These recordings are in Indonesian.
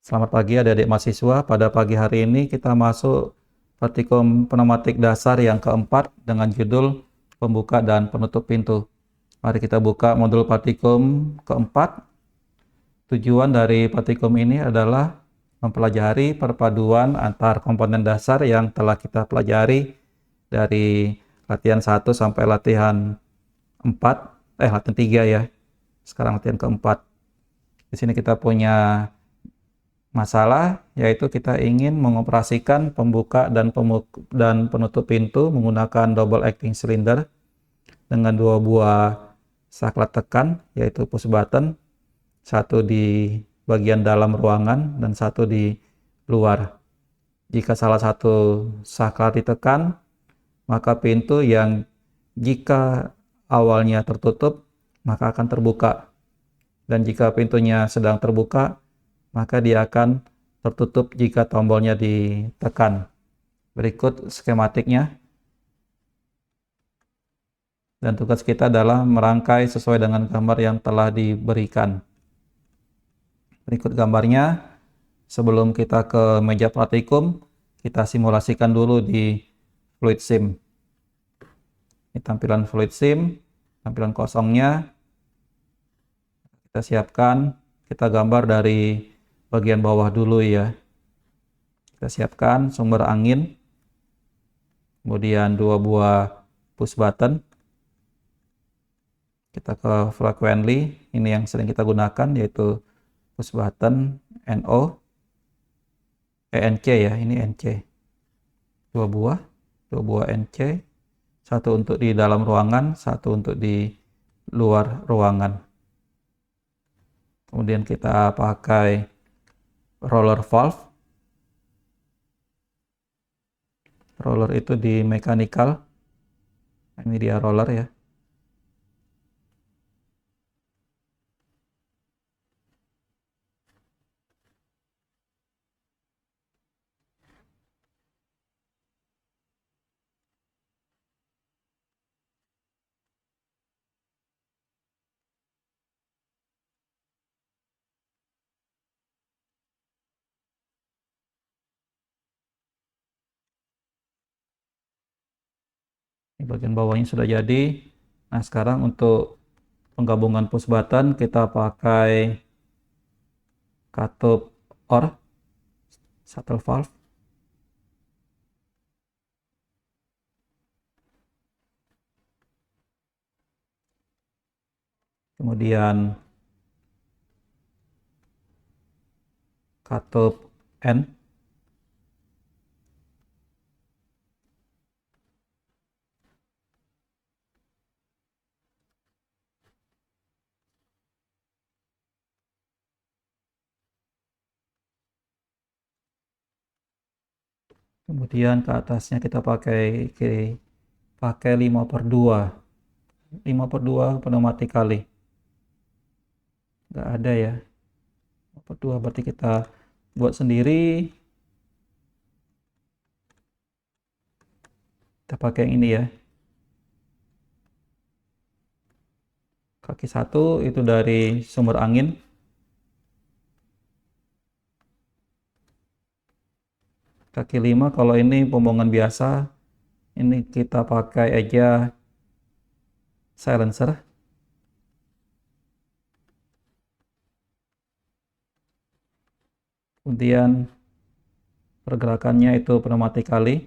Selamat pagi adik-adik mahasiswa. Pada pagi hari ini kita masuk praktikum pneumatik dasar yang keempat dengan judul Pembuka dan Penutup Pintu. Mari kita buka modul praktikum keempat. Tujuan dari praktikum ini adalah mempelajari perpaduan antar komponen dasar yang telah kita pelajari dari latihan 1 sampai latihan 4, latihan 3 ya. Sekarang latihan keempat. Di sini kita punya masalah, yaitu kita ingin mengoperasikan pembuka dan penutup pintu menggunakan double acting cylinder dengan dua buah saklar tekan, yaitu push button, satu di bagian dalam ruangan dan satu di luar. Jika salah satu saklar ditekan, maka pintu yang jika awalnya tertutup, maka akan terbuka. Dan jika pintunya sedang terbuka, maka dia akan tertutup jika tombolnya ditekan. Berikut skematiknya. Dan tugas kita adalah merangkai sesuai dengan gambar yang telah diberikan. Berikut gambarnya. Sebelum kita ke meja praktikum, kita simulasikan dulu di Fluid Sim. Ini tampilan Fluid Sim, tampilan kosongnya. Kita siapkan, kita gambar dari bagian bawah dulu ya. Kita siapkan sumber angin, kemudian dua buah push button. Kita ke frequently, ini yang sering kita gunakan yaitu push button NO, NC ya, ini NC. Dua buah NC, satu untuk di dalam ruangan, satu untuk di luar ruangan. Kemudian kita pakai roller valve. Roller itu di mechanical. Ini dia roller ya. Ini bagian bawahnya sudah jadi. Nah, sekarang untuk penggabungan push button kita pakai katup OR, shuttle valve. Kemudian katup N. Kemudian ke atasnya kita pakai 5/2. 5/2 pneumatik kali. Nggak ada ya. 5/2 berarti kita buat sendiri. Kita pakai yang ini ya. Kaki 1 itu dari sumber angin. Kaki 5 kalau ini pembuangan biasa, ini kita pakai aja silencer. Kemudian pergerakannya itu pneumatik kali.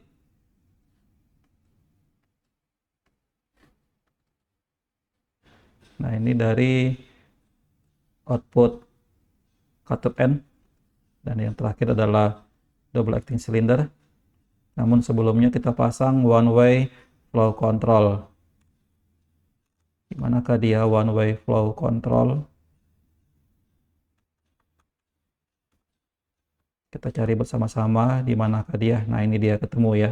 Nah, ini dari output katup N. Dan yang terakhir adalah double acting cylinder. Namun sebelumnya kita pasang one way flow control. Di manakah dia one way flow control? Kita cari bersama-sama di manakah dia. Nah, ini dia ketemu ya.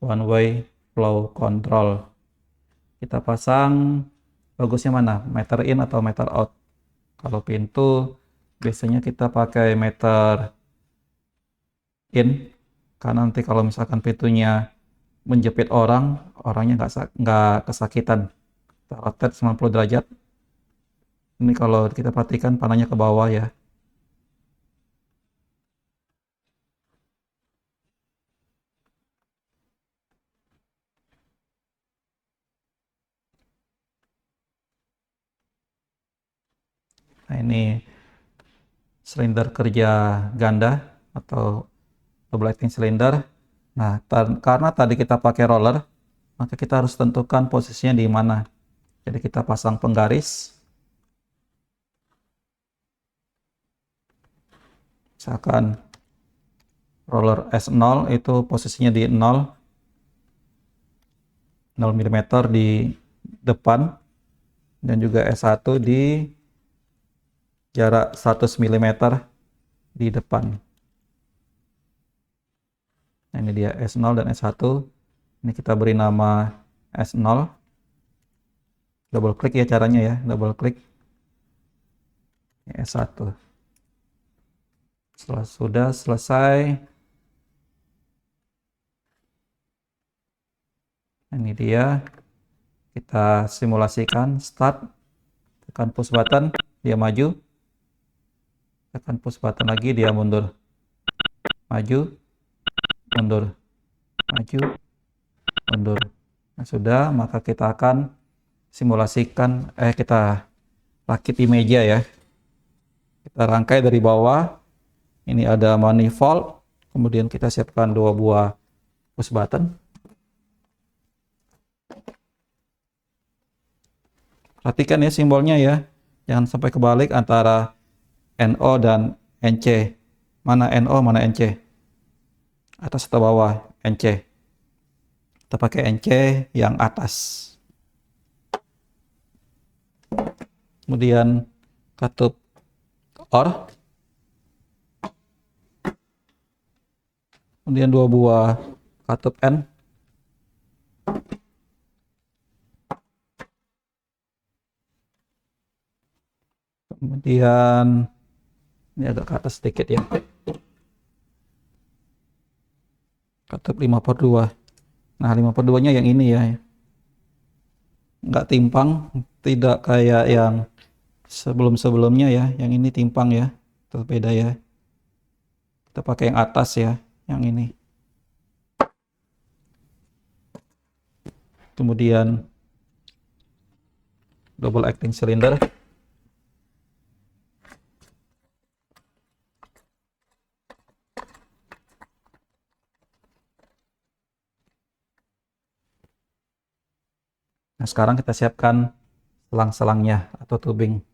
One way flow control. Kita pasang, bagusnya mana? Meter in atau meter out? Kalau pintu biasanya kita pakai meter in, karena nanti kalau misalkan pintunya menjepit orangnya nggak kesakitan. Kita rotate 90 derajat. Ini kalau kita perhatikan panahnya ke bawah ya. Nah, ini silinder kerja ganda atau double acting cylinder. Nah, karena tadi kita pakai roller, maka kita harus tentukan posisinya di mana. Jadi kita pasang penggaris. Misalkan roller S0 itu posisinya di 0 mm di depan, dan juga S1 di jarak 100 mm di depan. Nah, ini dia S0 dan S1. Ini kita beri nama S0. Double klik ya caranya ya, double klik. S1. Setelah sudah selesai, ini dia, kita simulasikan. Start, tekan push button, dia maju, tekan push button lagi, dia mundur, maju, mundur, maju, mundur. Nah, sudah, maka kita akan simulasikan, kita rakit di meja ya. Kita rangkai dari bawah. Ini ada manifold, kemudian kita siapkan 2 buah push button. Perhatikan ya simbolnya ya, jangan sampai kebalik antara NO dan NC. Mana NO, mana NC? Atas atau bawah? NC. Kita pakai NC yang atas. Kemudian katup OR. Kemudian 2 buah katup N. Kemudian ini agak ke atas sedikit ya. Katup 5/2. Nah, 5/2-nya yang ini ya. Nggak timpang, tidak kayak yang sebelum-sebelumnya ya. Yang ini timpang ya. Itu beda ya. Kita pakai yang atas ya, yang ini. Kemudian double acting cylinder. Nah, sekarang kita siapkan selang-selangnya atau tubing.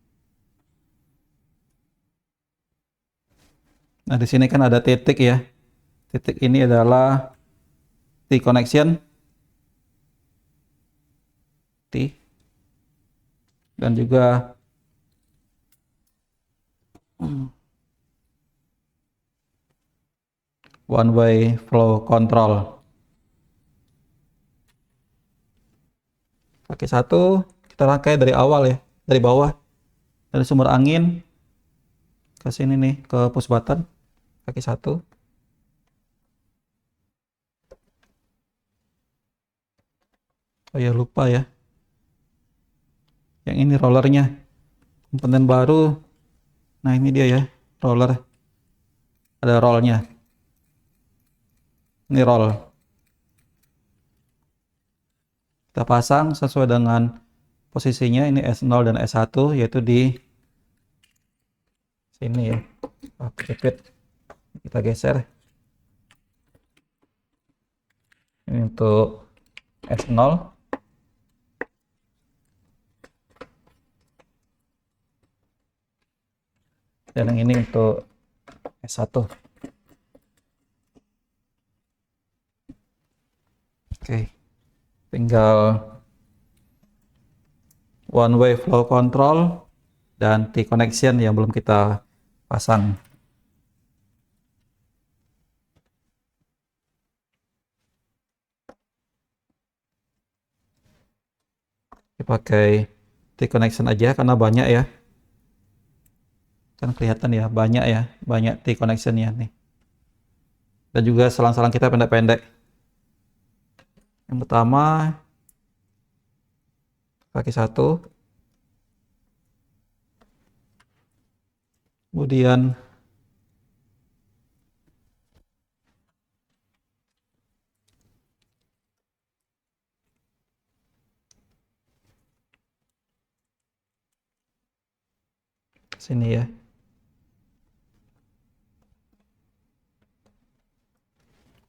Nah, di sini kan ada titik ya. Titik ini adalah T-connection. T. Dan juga one way flow control. Pakai satu, kita rangkai dari awal ya, dari bawah, dari sumber angin ke sini nih, ke push button. Kaki satu. Oh ya, lupa ya. Yang ini rollernya. Komponen baru. Nah, ini dia ya, roller. Ada rollnya. Ini roll. Kita pasang sesuai dengan posisinya. Ini S0 dan S1, yaitu di sini ya. Kita geser. Ini untuk S0. Dan yang ini untuk S1. Oke. Tinggal one way flow control dan T-connection yang belum kita pasang. Dipakai T-connection aja karena banyak ya. Kan kelihatan ya, banyak T-connectionnya nih. Dan juga selang-selang kita pendek-pendek. Yang pertama, kaki satu. Kemudian Sini ya.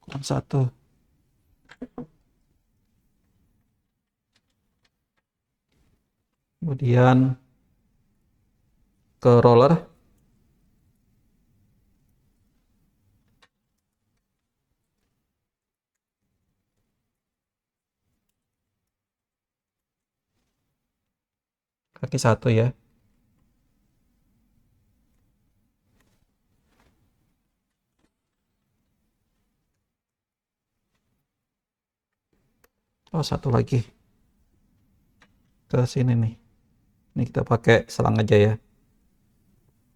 Kurang satu. Kemudian ke roller. Kaki satu ya. Oh, satu lagi ke sini nih. Ini kita pakai selang aja ya.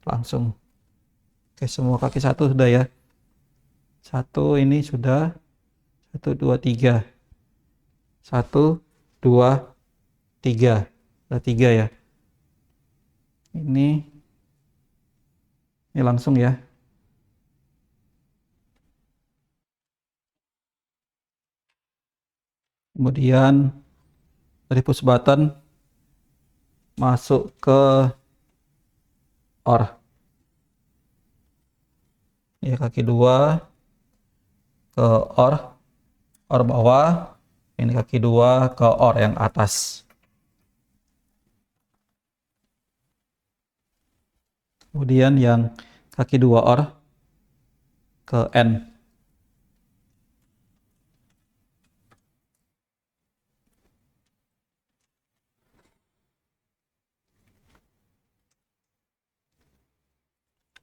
Langsung. Oke, semua kaki satu sudah ya. Satu ini sudah. 1, 2, 3. 1, 2, 3. Ada 3 ya. Ini langsung ya. Kemudian dari push button masuk ke OR. Ya, kaki 2 ke OR. OR bawah. Ini kaki 2 ke OR yang atas. Kemudian yang kaki 2 OR ke N.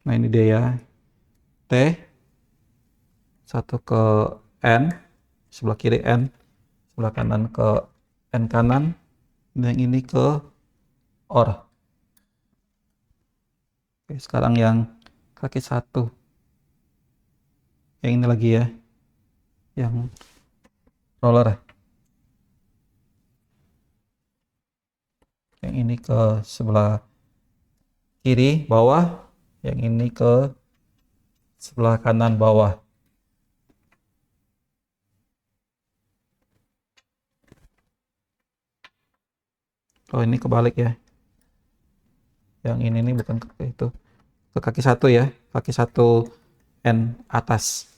Nah, ini dia ya. T. Satu ke N. Sebelah kiri N. Sebelah kanan ke N kanan. Dan yang ini ke OR. Oke, sekarang yang kaki 1. Yang ini lagi ya. Yang roller. Yang ini ke sebelah kiri bawah. Yang ini ke sebelah kanan bawah. Oh, ini kebalik ya. Yang ini nih bukan ke itu. Ke kaki 1 ya. Kaki 1 N atas.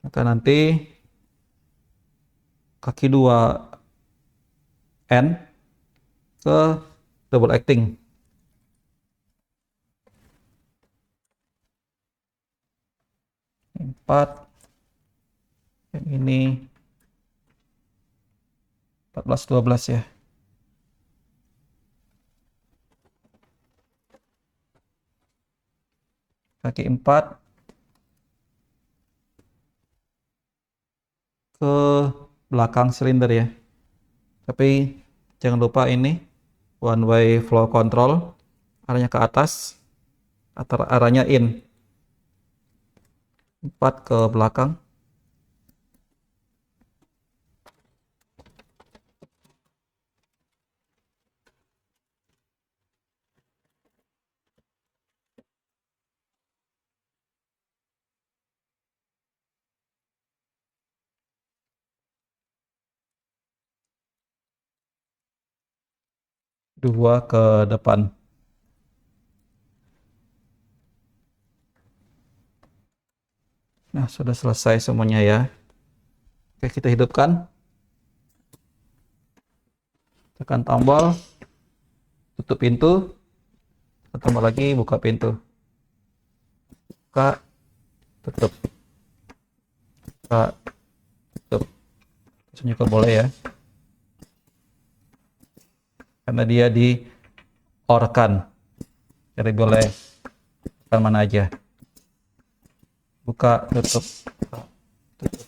Maka nanti kaki 2 N ke double acting. Empat. Yang ini 14, 12 ya. Kaki 4 ke belakang silinder ya. Tapi jangan lupa ini one way flow control, arahnya ke atas atau arahnya in. 4 ke belakang. Dua ke depan. Nah, sudah selesai semuanya ya. Oke, kita hidupkan. Tekan tombol. Tutup pintu. Tekan tombol lagi, buka pintu. Buka, tutup. Buka, tutup. Juga boleh ya. Karena dia di-OR-kan. Jadi boleh tekan mana aja. Buka, tutup. Buka, tutup.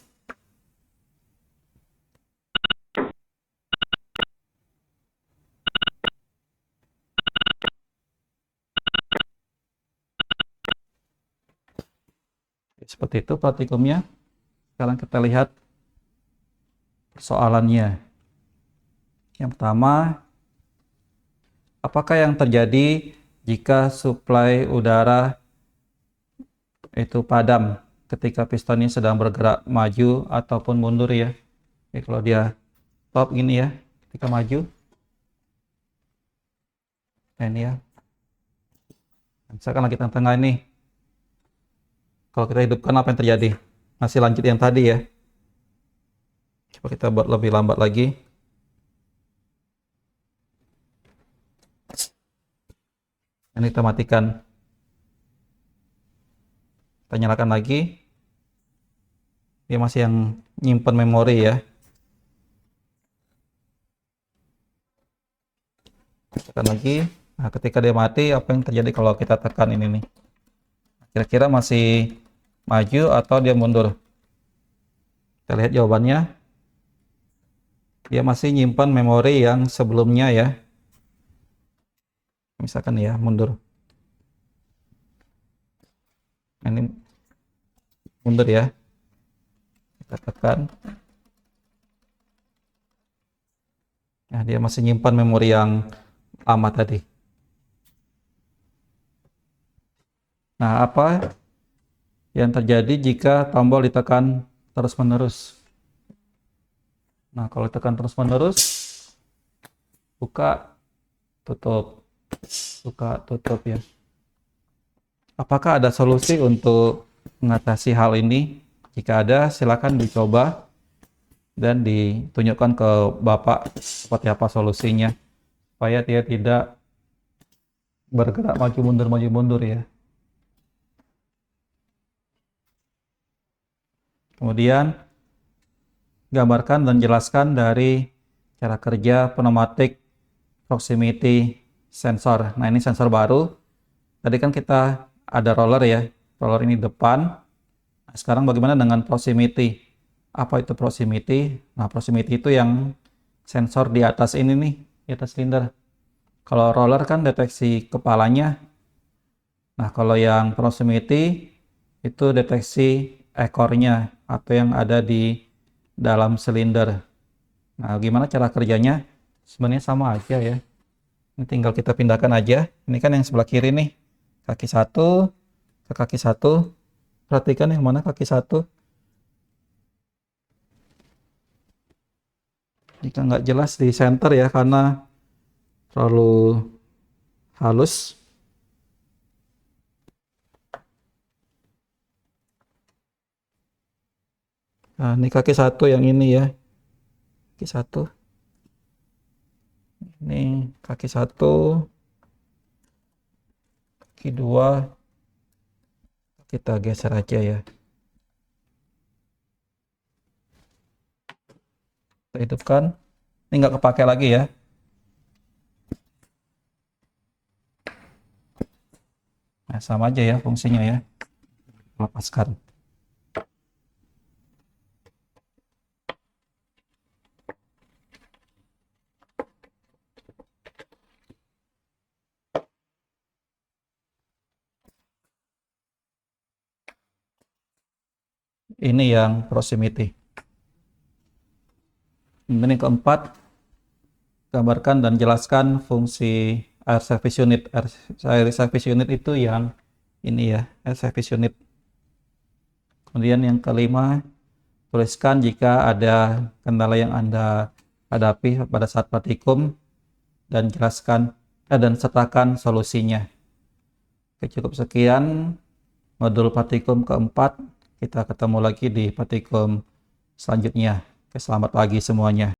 Seperti itu praktikumnya. Sekarang kita lihat persoalannya. Yang pertama, apakah yang terjadi jika suplai udara itu padam ketika pistonnya sedang bergerak maju ataupun mundur ya. Jadi kalau dia stop gini ya, ketika maju, Nah, ini ya. Misalkan lagi tengah-tengah ini. Kalau kita hidupkan apa yang terjadi? Masih lanjut yang tadi ya. Coba kita buat lebih lambat lagi. Ini kita matikan. Kita nyalakan lagi. Dia masih yang nyimpen memori ya. Tekan lagi. Nah, ketika dia mati, apa yang terjadi kalau kita tekan ini nih? Kira-kira masih maju atau dia mundur? Kita lihat jawabannya. Dia masih nyimpan memori yang sebelumnya ya. Misalkan ya, mundur. Nah, ini mundur ya. Kita tekan. Nah, dia masih nyimpan memori yang lama tadi. Nah, apa yang terjadi jika tombol ditekan terus-menerus? Nah, kalau ditekan terus-menerus, buka, tutup, buka, tutup ya. Apakah ada solusi untuk mengatasi hal ini? Jika ada, silakan dicoba dan ditunjukkan ke Bapak seperti apa solusinya, supaya dia tidak bergerak maju mundur ya. Kemudian gambarkan dan jelaskan dari cara kerja pneumatic proximity sensor. Nah, ini sensor baru. Tadi kan kita ada roller ya. Roller ini depan. Nah, sekarang bagaimana dengan proximity? Apa itu proximity? Nah, proximity itu yang sensor di atas ini nih, di atas silinder. Kalau roller kan deteksi kepalanya. Nah, kalau yang proximity itu deteksi ekornya atau yang ada di dalam silinder. Nah, gimana cara kerjanya? Sebenarnya sama aja ya. Ini tinggal kita pindahkan aja. Ini kan yang sebelah kiri nih. Kaki satu ke kaki satu. Perhatikan yang mana kaki satu. Jika nggak jelas di center ya, karena terlalu halus. Nah, ini kaki satu yang ini ya. Kaki satu. Ini kaki satu. Kaki dua. Kita geser aja ya. Kita hidupkan. Ini nggak kepake lagi ya. Nah, sama aja ya fungsinya ya. Lepaskan. Ini yang proximity. Kemudian yang keempat, gambarkan dan jelaskan fungsi air service unit. Air service unit itu yang ini ya, air service unit. Kemudian yang kelima, tuliskan jika ada kendala yang Anda hadapi pada saat praktikum dan jelaskan dan sertakan solusinya. Oke, cukup sekian modul praktikum keempat. Kita ketemu lagi di praktikum selanjutnya. Oke, selamat pagi semuanya.